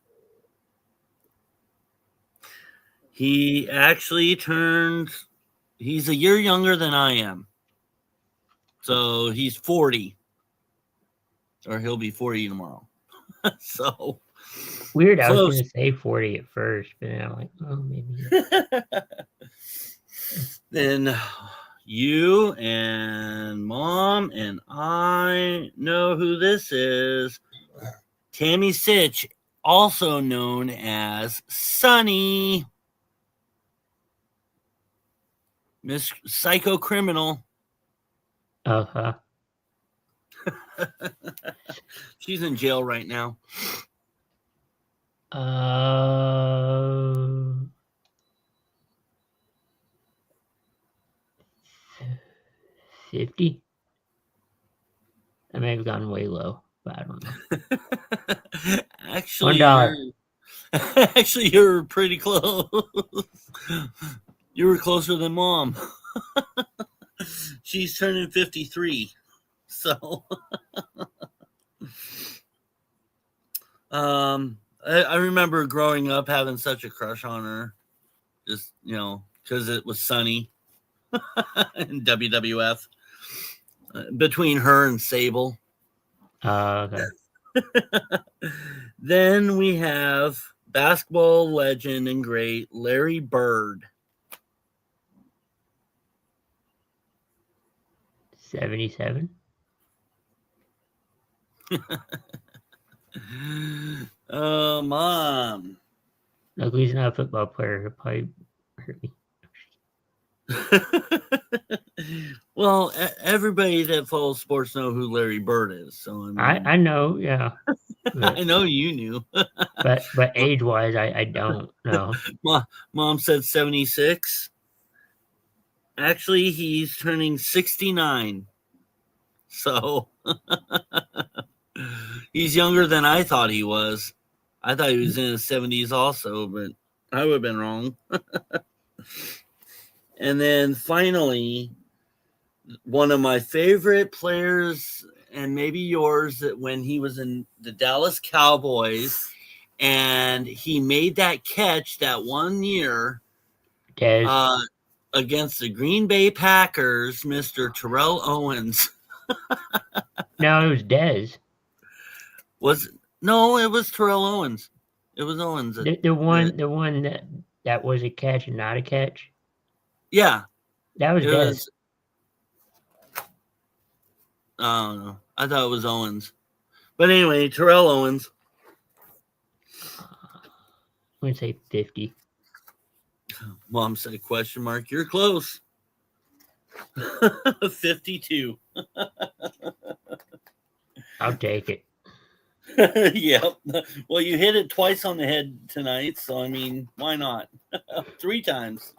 He actually he's a year younger than I am. So he's 40. Or he'll be 40 tomorrow. So Weird. I was Close. going to say 40 at first, but then I'm like, oh, maybe. Then you and Mom and I know who this is. Tammy Sitch, also known as Sunny, Miss Psycho Criminal. Uh-huh. She's in jail right now. 50. I may have gone way low, but I don't know. Actually, $1. you're pretty close. You were closer than Mom. She's turning 53. So I remember growing up having such a crush on her. Just, because it was Sunny in WWF. Between her and Sable. Okay. Then we have basketball legend and great Larry Bird. 77. Oh, Mom. Luckily, he's not a football player. He'll probably hurt me. Well, everybody that follows sports know who Larry Bird is. So I know, yeah. But, I know you knew. but age-wise, I don't know. Mom said 76. Actually, he's turning 69. So he's younger than I thought he was. I thought he was in his 70s also, but I would have been wrong. And then finally, one of my favorite players, and maybe yours, that when he was in the Dallas Cowboys and he made that catch that one year against the Green Bay Packers, Mr. Terrell Owens. No, it was Dez. No, it was Terrell Owens. It was Owens. The one that was a catch and not a catch. Yeah, that was Dez. I don't know. I thought it was Owens, but anyway, Terrell Owens. I'm gonna say 50. Mom said question mark. You're close. 52. I'll take it. Yep. Well, you hit it twice on the head tonight, so I mean, why not? 3 times.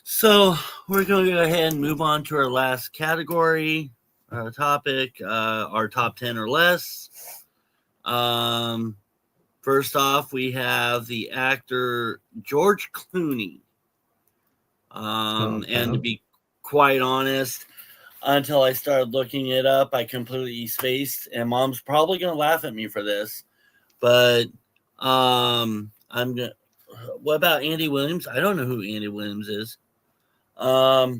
So we're going to go ahead and move on to our last category, topic, our top 10 or less. First off, we have the actor George Clooney. And to be quite honest, until I started looking it up, I completely spaced, and Mom's probably going to laugh at me for this, but I'm going to. What about Andy Williams? I don't know who Andy Williams is. I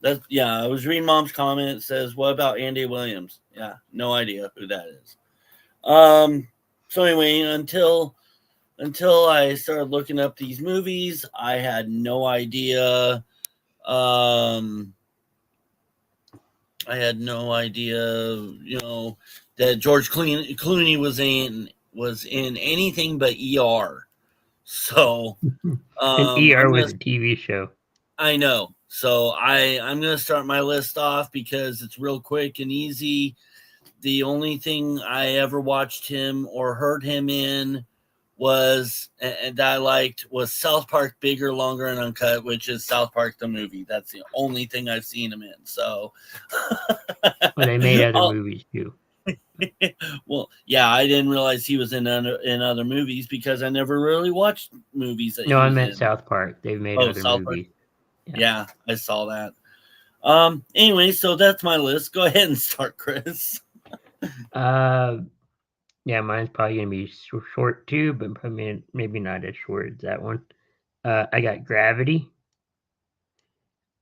was reading Mom's comment. It says, what about Andy Williams? Yeah, no idea who that is. So anyway, until I started looking up these movies, I had no idea. I had no idea, that George Clooney was in anything but ER. So, and ER was a TV show. I know. So I'm going to start my list off because it's real quick and easy. The only thing I ever watched him or heard him in was, and that I liked, was South Park Bigger, Longer, and Uncut, which is South Park the movie. That's the only thing I've seen him in. So, well, they made other movies too. Well, yeah, I didn't realize he was in other movies because I never really watched movies. No, I meant South Park. They've made other movies. Yeah, I saw that. Anyway, so that's my list. Go ahead and start, Chris. Yeah, mine's probably gonna be short too, but probably maybe not as short as that one. I got Gravity,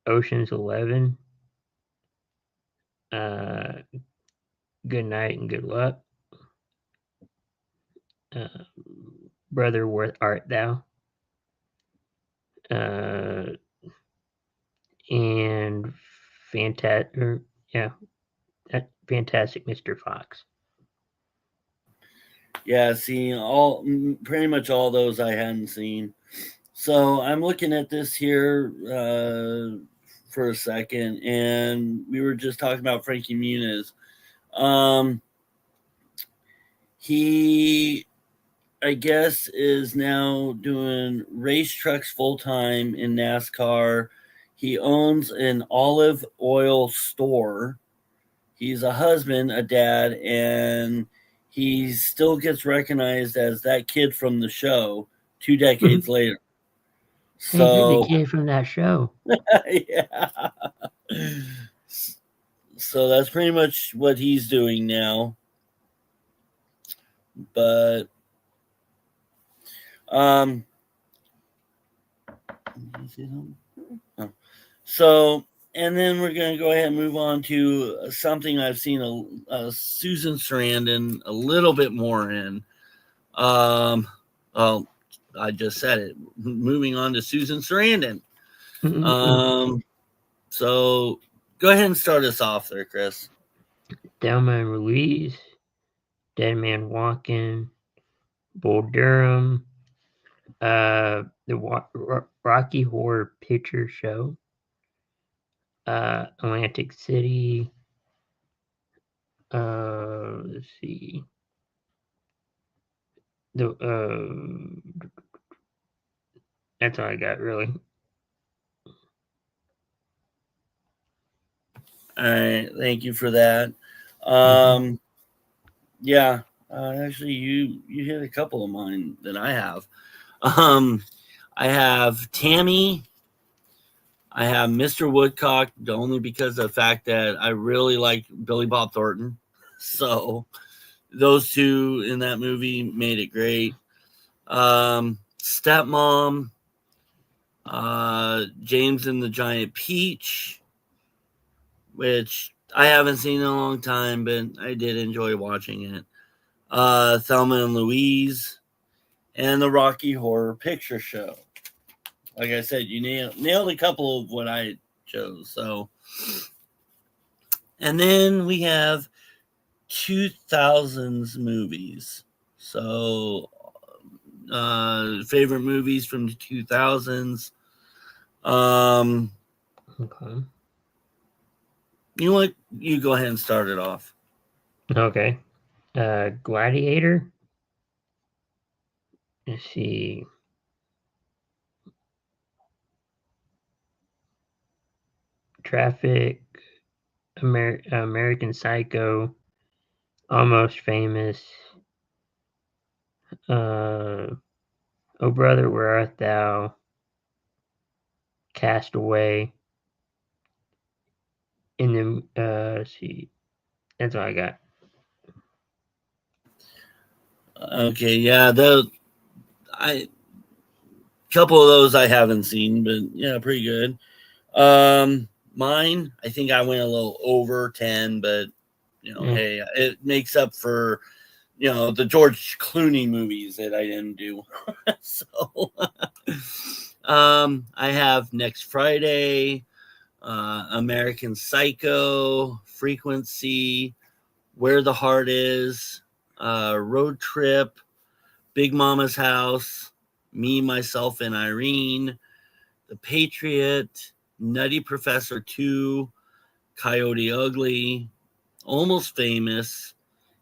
Ocean's 11, Good night and good luck. Brother, where art thou? And fantastic, fantastic Mr. Fox. Yeah, see, pretty much all those I hadn't seen. So I'm looking at this here for a second, and we were just talking about Frankie Muniz. He, I guess, is now doing race trucks full time in NASCAR. He owns an olive oil store. He's a husband, a dad, and he still gets recognized as that kid from the show 2 decades later. Hey, you're the So, kid from that show. yeah. So that's pretty much what he's doing now. But, so, and then we're going to go ahead and move on to something I've seen Susan Sarandon a little bit more in. Well, I just said it. Moving on to Susan Sarandon. So go ahead and start us off there, Chris. Thelma and Louise, Dead Man Walking, Bull Durham, the Rocky Horror Picture Show, Atlantic City. Let's see. That's all I got, really. All right, thank you for that. Yeah, actually, you hit a couple of mine that I have. I have Tammy. I have Mr. Woodcock, only because of the fact that I really like Billy Bob Thornton. So those two in that movie made it great. Stepmom, James and the Giant Peach, which I haven't seen in a long time, but I did enjoy watching it. Thelma and Louise, and the Rocky Horror Picture Show. Like I said, you nailed a couple of what I chose. So, and then we have 2000s movies. So, favorite movies from the 2000s. Okay. You know what? You go ahead and start it off. Okay. Gladiator. Let's see. Traffic. American Psycho. Almost Famous. Oh Brother, Where Art Thou? Castaway. And then, let's see. That's all I got. Okay, yeah, couple of those I haven't seen, but yeah, pretty good. Mine, I think I went a little over 10, but hey, it makes up for the George Clooney movies that I didn't do. So I have Next Friday, American Psycho, Frequency, Where the Heart Is, Road Trip, Big Mama's House, Me, Myself, and Irene, The Patriot, Nutty Professor 2, Coyote Ugly, Almost Famous,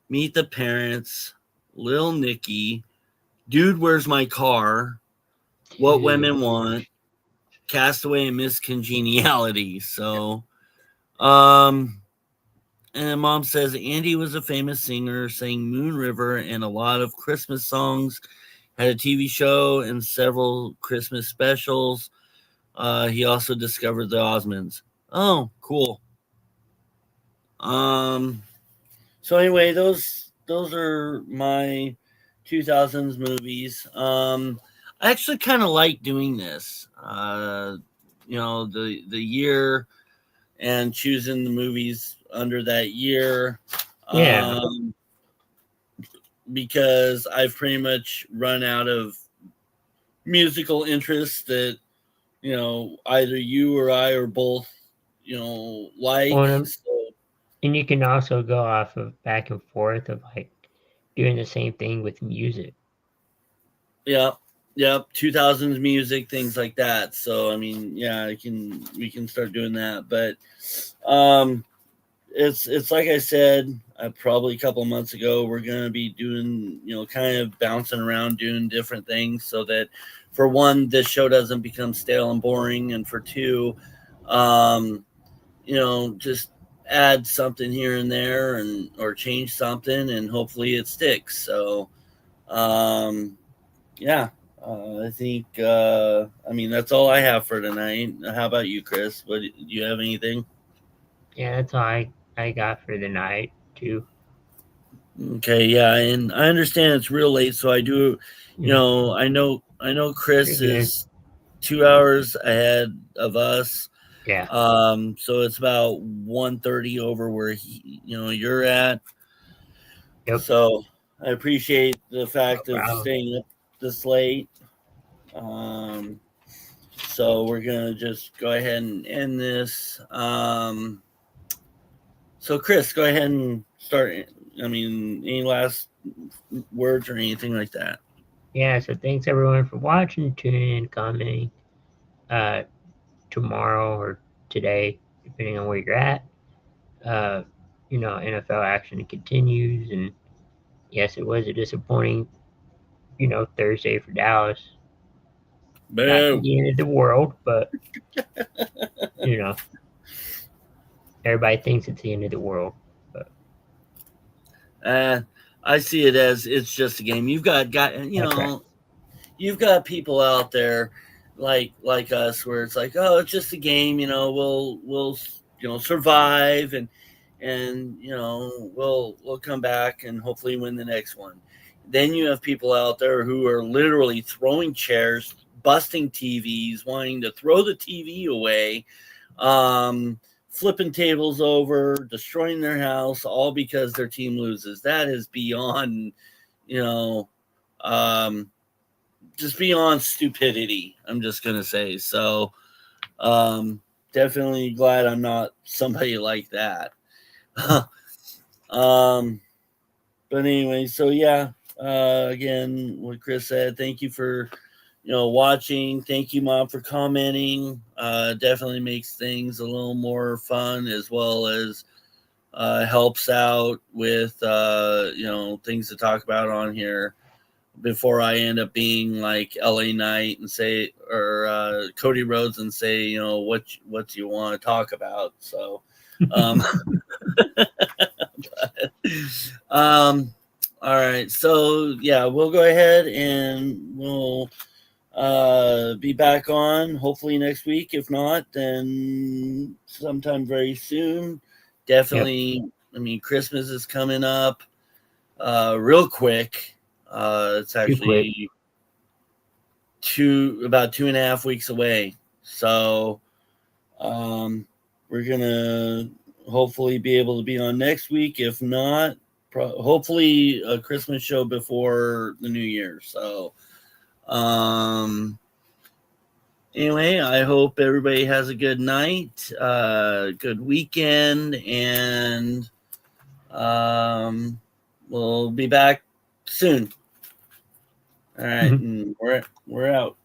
Meet the Parents, Lil Nicky, Dude, Where's My Car, What Women Want, Castaway, and Miss Congeniality. So, and Mom says Andy was a famous singer, sang Moon River and a lot of Christmas songs, had a TV show and several Christmas specials. He also discovered the Osmonds. Oh, cool. So anyway, those are my 2000s movies. I actually kind of like doing this. The year and choosing the movies under that year. Yeah. Because I've pretty much run out of musical interests that, either you or I or both, like. Well, So, and you can also go off of back and forth of like doing the same thing with music. yeah, 2000s music, things like that. So, I mean, yeah, we can start doing that. But it's like I said, probably a couple of months ago, we're going to be doing, kind of bouncing around doing different things so that, for one, this show doesn't become stale and boring, and for two, just add something here and there, or change something, and hopefully it sticks. So, yeah, I think, I mean, that's all I have for tonight. How about you, Chris? Do you have anything? Yeah, that's all I got for the night too. Okay, yeah, and I understand it's real late, so I do, I know Chris You're good. is 2 hours ahead of us. Yeah. So it's about 1:30 over where you're at. Yep. So I appreciate the fact No of problem. staying up this late. So we're gonna just go ahead and end this. So Chris, go ahead and start. I mean, any last words or anything like that? Yeah, so thanks everyone for watching, tuning in, commenting. Tomorrow or today, depending on where you're at. NFL action continues, and yes, it was a disappointing, Thursday for Dallas. Not Boo. the end of the world, but everybody thinks it's the end of the world. But I see it as it's just a game. You've got that's right. you've got people out there like us where it's like, oh, it's just a game. We'll survive, and we'll come back and hopefully win the next one. Then you have people out there who are literally throwing chairs, busting TVs, wanting to throw the TV away, flipping tables over, destroying their house, all because their team loses. That is beyond, just beyond stupidity. I'm just gonna say. So, definitely glad I'm not somebody like that. But anyway, so yeah. Again, what Chris said. Thank you for watching. Thank you, Mom, for commenting. Definitely makes things a little more fun, as well as helps out with things to talk about on here before I end up being like LA Knight and say, or Cody Rhodes and say, what you want to talk about. So, all right. So yeah, we'll go ahead and we'll be back on hopefully next week. If not, then sometime very soon. Definitely. Yep. I mean, Christmas is coming up real quick. It's actually about 2.5 weeks away. So we're gonna hopefully be able to be on next week. If not, hopefully a Christmas show before the New Year. So anyway, I hope everybody has a good night, good weekend, and we'll be back soon. All right, and we're out.